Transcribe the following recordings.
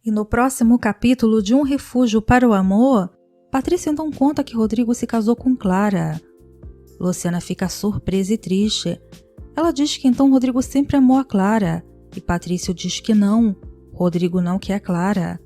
E no próximo capítulo de Um Refúgio para o Amor, Patrícia então conta que Rodrigo se casou com Clara. Luciana fica surpresa e triste. Ela diz que então Rodrigo sempre amou a Clara, e Patrício diz que não, Rodrigo não quer Clara.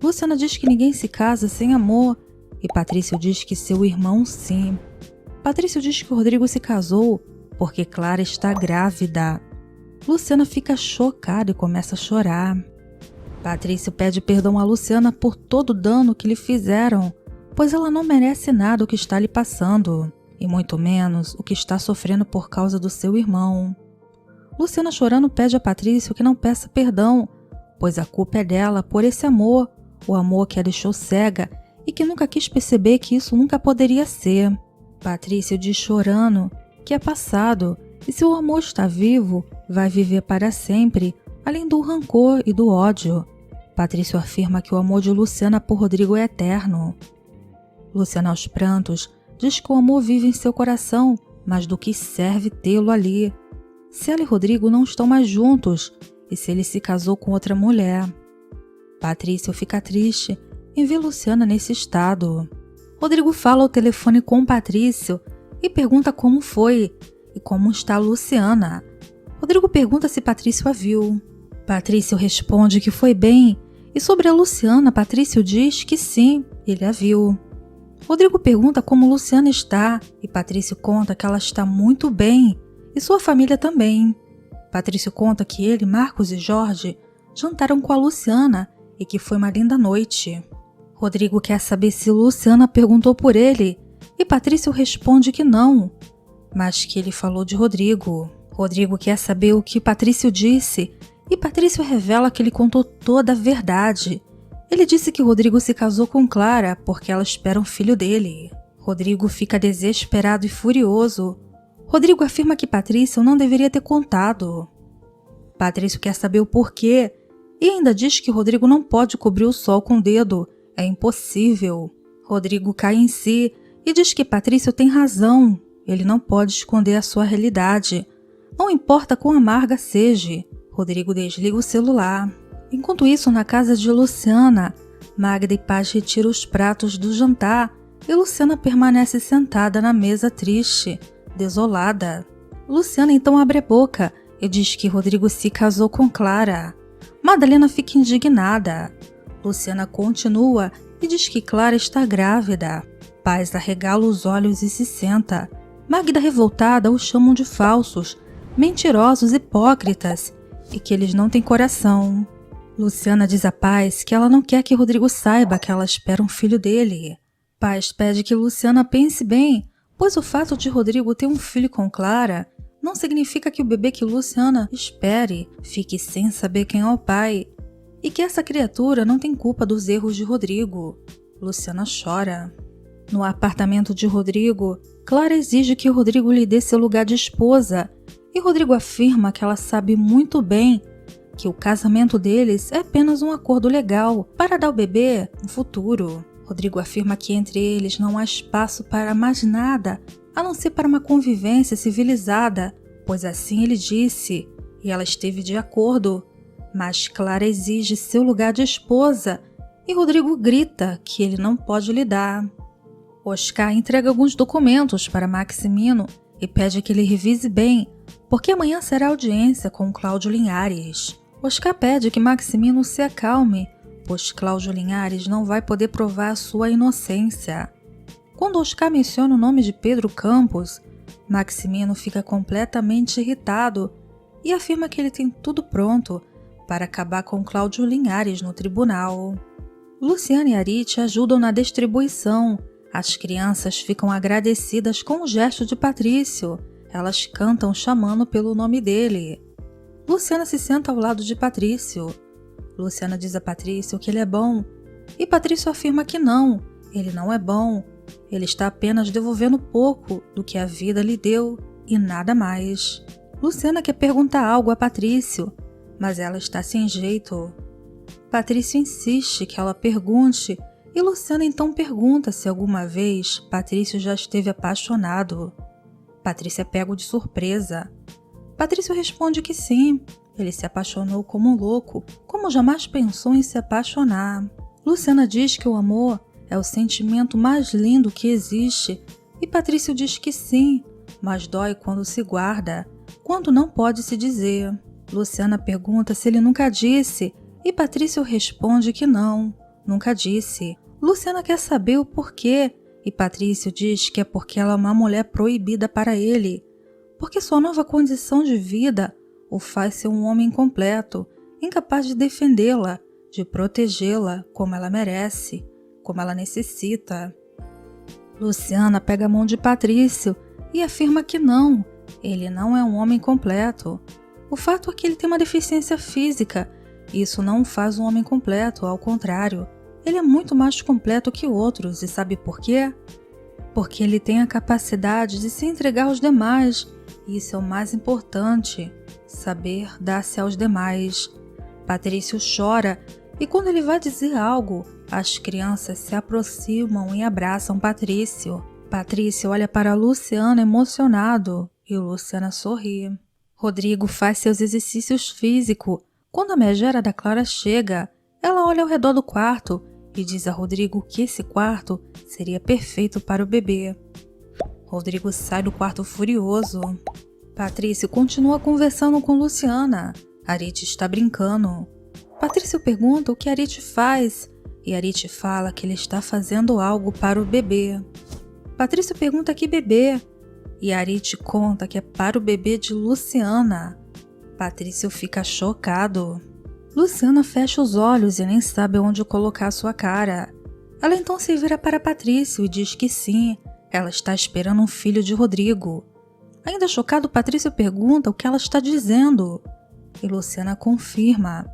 Luciana diz que ninguém se casa sem amor, e Patrício diz que seu irmão sim. Patrício diz que Rodrigo se casou porque Clara está grávida. Luciana fica chocada e começa a chorar. Patrício pede perdão a Luciana por todo o dano que lhe fizeram, pois ela não merece nada o que está lhe passando, e muito menos o que está sofrendo por causa do seu irmão. Luciana chorando pede a Patrício que não peça perdão, pois a culpa é dela por esse amor, o amor que a deixou cega e que nunca quis perceber que isso nunca poderia ser. Patrício diz chorando que é passado e se o amor está vivo, vai viver para sempre, além do rancor e do ódio. Patrício afirma que o amor de Luciana por Rodrigo é eterno. Luciana, aos prantos, diz que o amor vive em seu coração, mas do que serve tê-lo ali? Se ela e Rodrigo não estão mais juntos, e se ele se casou com outra mulher? Patrício fica triste em ver Luciana nesse estado. Rodrigo fala ao telefone com Patrício e pergunta como foi e como está a Luciana. Rodrigo pergunta se Patrício a viu. Patrício responde que foi bem, e sobre a Luciana, Patrício diz que sim, ele a viu. Rodrigo pergunta como Luciana está, e Patrício conta que ela está muito bem, e sua família também. Patrício conta que ele, Marcos e Jorge jantaram com a Luciana e que foi uma linda noite. Rodrigo quer saber se Luciana perguntou por ele, e Patrício responde que não, mas que ele falou de Rodrigo. Rodrigo quer saber o que Patrício disse, e Patrício revela que ele contou toda a verdade. Ele disse que Rodrigo se casou com Clara porque ela espera um filho dele. Rodrigo fica desesperado e furioso. Rodrigo afirma que Patrício não deveria ter contado. Patrício quer saber o porquê e ainda diz que Rodrigo não pode cobrir o sol com o dedo. É impossível. Rodrigo cai em si e diz que Patrício tem razão. Ele não pode esconder a sua realidade. Não importa quão amarga seja. Rodrigo desliga o celular. Enquanto isso, na casa de Luciana, Magda e Paz retiram os pratos do jantar e Luciana permanece sentada na mesa triste, desolada. Luciana então abre a boca e diz que Rodrigo se casou com Clara. Madalena fica indignada. Luciana continua e diz que Clara está grávida. Paz arregala os olhos e se senta. Magda, revoltada, os chamam de falsos, mentirosos, hipócritas e que eles não têm coração. Luciana diz a Paz que ela não quer que Rodrigo saiba que ela espera um filho dele. Paz pede que Luciana pense bem, pois o fato de Rodrigo ter um filho com Clara não significa que o bebê que Luciana espere fique sem saber quem é o pai, e que essa criatura não tem culpa dos erros de Rodrigo. Luciana chora. No apartamento de Rodrigo, Clara exige que Rodrigo lhe dê seu lugar de esposa, e Rodrigo afirma que ela sabe muito bem que o casamento deles é apenas um acordo legal para dar ao bebê um futuro. Rodrigo afirma que entre eles não há espaço para mais nada, a não ser para uma convivência civilizada, pois assim ele disse, e ela esteve de acordo. Mas Clara exige seu lugar de esposa e Rodrigo grita que ele não pode lhe dar. Oscar entrega alguns documentos para Maximino e pede que ele revise bem, porque amanhã será audiência com Cláudio Linhares. Oscar pede que Maximino se acalme, pois Cláudio Linhares não vai poder provar a sua inocência. Quando Oscar menciona o nome de Pedro Campos, Maximino fica completamente irritado e afirma que ele tem tudo pronto para acabar com Cláudio Linhares no tribunal. Luciana e Arite ajudam na distribuição. As crianças ficam agradecidas com o gesto de Patrício. Elas cantam chamando pelo nome dele. Luciana se senta ao lado de Patrício. Luciana diz a Patrício que ele é bom, e Patrício afirma que não, ele não é bom. Ele está apenas devolvendo pouco do que a vida lhe deu e nada mais. Luciana quer perguntar algo a Patrício, mas ela está sem jeito. Patrício insiste que ela pergunte e Luciana então pergunta se alguma vez Patrício já esteve apaixonado. Patrício é pego de surpresa. Patrício responde que sim, Ele se apaixonou como um louco, como jamais pensou em se apaixonar. Luciana diz que o amor é o sentimento mais lindo que existe, e Patrício diz que sim, mas dói quando se guarda, quando não pode se dizer. Luciana pergunta se ele nunca disse, e Patrício responde que não, nunca disse. Luciana quer saber o porquê, e Patrício diz que é porque ela é uma mulher proibida para ele, porque sua nova condição de vida o faz ser um homem completo, incapaz de defendê-la, de protegê-la como ela merece, como ela necessita. Luciana pega a mão de Patrício e afirma que não, ele não é um homem completo. O fato é que ele tem uma deficiência física. Isso não o faz um homem completo, ao contrário. Ele é muito mais completo que outros, e sabe por quê? Porque ele tem a capacidade de se entregar aos demais, e isso é o mais importante, saber dar-se aos demais. Patrício chora, e quando ele vai dizer algo, as crianças se aproximam e abraçam Patrício. Patrício olha para Luciana emocionado, e Luciana sorri. Rodrigo faz seus exercícios físicos. Quando a megera da Clara chega, ela olha ao redor do quarto e diz a Rodrigo que esse quarto seria perfeito para o bebê. Rodrigo sai do quarto furioso. Patrício continua conversando com Luciana. Arite está brincando. Patrício pergunta o que Arite faz e Arite fala que ele está fazendo algo para o bebê. Patrício pergunta que bebê e Arite conta que é para o bebê de Luciana. Patrício fica chocado. Luciana fecha os olhos e nem sabe onde colocar sua cara. Ela então se vira para Patrício e diz que sim, ela está esperando um filho de Rodrigo. Ainda chocado, Patrício pergunta o que ela está dizendo. E Luciana confirma.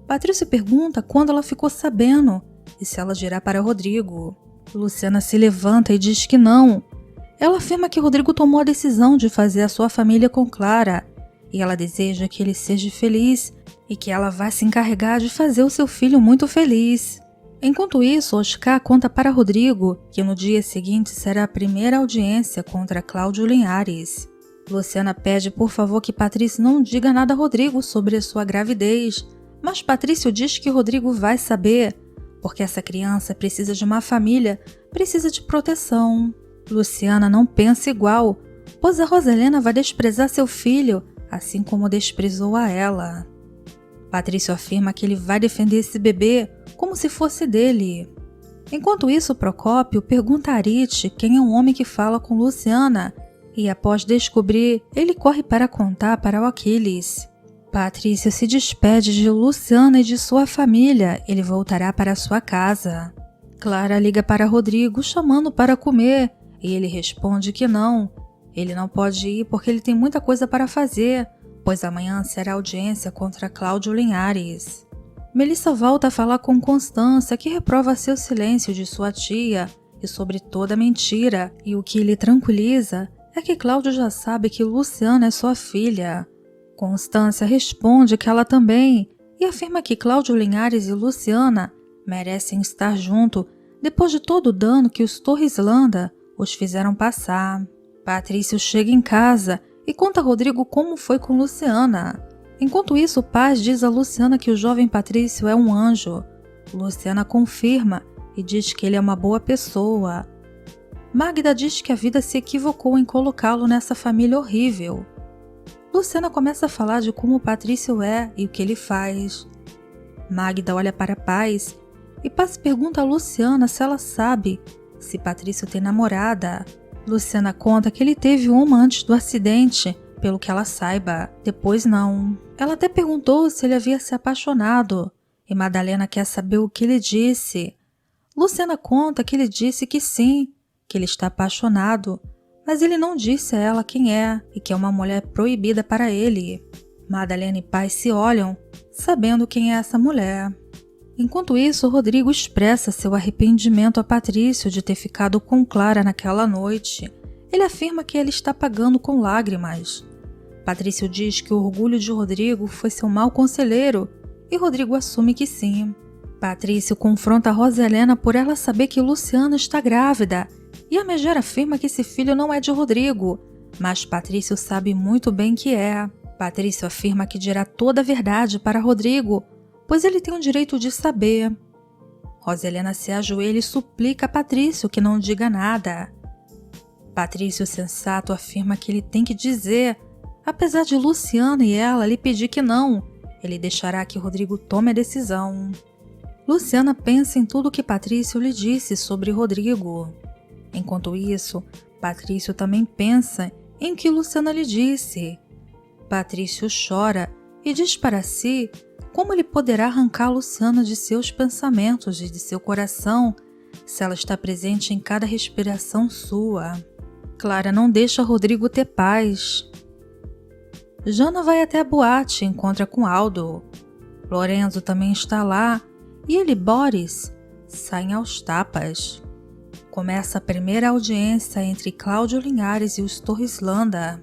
Patrício pergunta quando ela ficou sabendo e se ela dirá para Rodrigo. Luciana se levanta e diz que não. Ela afirma que Rodrigo tomou a decisão de fazer a sua família com Clara e ela deseja que ele seja feliz e que ela vai se encarregar de fazer o seu filho muito feliz. Enquanto isso, Oscar conta para Rodrigo que no dia seguinte será a primeira audiência contra Cláudio Linhares. Luciana pede por favor que Patrício não diga nada a Rodrigo sobre a sua gravidez, mas Patrício diz que Rodrigo vai saber, porque essa criança precisa de uma família, precisa de proteção. Luciana não pensa igual, pois a Roselena vai desprezar seu filho, assim como desprezou a ela. Patrício afirma que ele vai defender esse bebê como se fosse dele. Enquanto isso, Procópio pergunta a Arite quem é o homem que fala com Luciana e, após descobrir, ele corre para contar para o Aquiles. Patrício se despede de Luciana e de sua família. Ele voltará para sua casa. Clara liga para Rodrigo chamando para comer e ele responde que não. Ele não pode ir porque ele tem muita coisa para fazer, pois amanhã será audiência contra Cláudio Linhares. Melissa volta a falar com Constância, que reprova seu silêncio de sua tia e sobre toda a mentira, e o que lhe tranquiliza é que Cláudio já sabe que Luciana é sua filha. Constância responde que ela também e afirma que Cláudio Linhares e Luciana merecem estar junto depois de todo o dano que os Torres Landa os fizeram passar. Patrício chega em casa e conta a Rodrigo como foi com Luciana. Enquanto isso, o pai diz a Luciana que o jovem Patrício é um anjo. Luciana confirma e diz que ele é uma boa pessoa. Magda diz que a vida se equivocou em colocá-lo nessa família horrível. Luciana começa a falar de como Patrício é e o que ele faz. Magda olha para Paz e Paz pergunta a Luciana se ela sabe se Patrício tem namorada. Luciana conta que ele teve uma antes do acidente, pelo que ela saiba, depois não. Ela até perguntou se ele havia se apaixonado, e Madalena quer saber o que ele disse. Luciana conta que ele disse que sim, que ele está apaixonado, mas ele não disse a ela quem é e que é uma mulher proibida para ele. Madalena e Paz se olham, sabendo quem é essa mulher. Enquanto isso, Rodrigo expressa seu arrependimento a Patrício de ter ficado com Clara naquela noite. Ele afirma que ele está pagando com lágrimas. Patrício diz que o orgulho de Rodrigo foi seu mau conselheiro e Rodrigo assume que sim. Patrício confronta a Roselena por ela saber que Luciana está grávida e a megera afirma que esse filho não é de Rodrigo, mas Patrício sabe muito bem que é. Patrício afirma que dirá toda a verdade para Rodrigo, pois ele tem o direito de saber. Roselena se ajoelha e suplica a Patrício que não diga nada. Patrício sensato afirma que ele tem que dizer, apesar de Luciana e ela lhe pedir que não, ele deixará que Rodrigo tome a decisão. Luciana pensa em tudo que Patrício lhe disse sobre Rodrigo. Enquanto isso, Patrício também pensa em que Luciana lhe disse. Patrício chora e diz para si como ele poderá arrancar Luciana de seus pensamentos e de seu coração se ela está presente em cada respiração sua. Clara não deixa Rodrigo ter paz. Jana vai até a boate e encontra com Aldo. Lorenzo também está lá e ele e Boris saem aos tapas. Começa a primeira audiência entre Cláudio Linhares e os Torres Landa.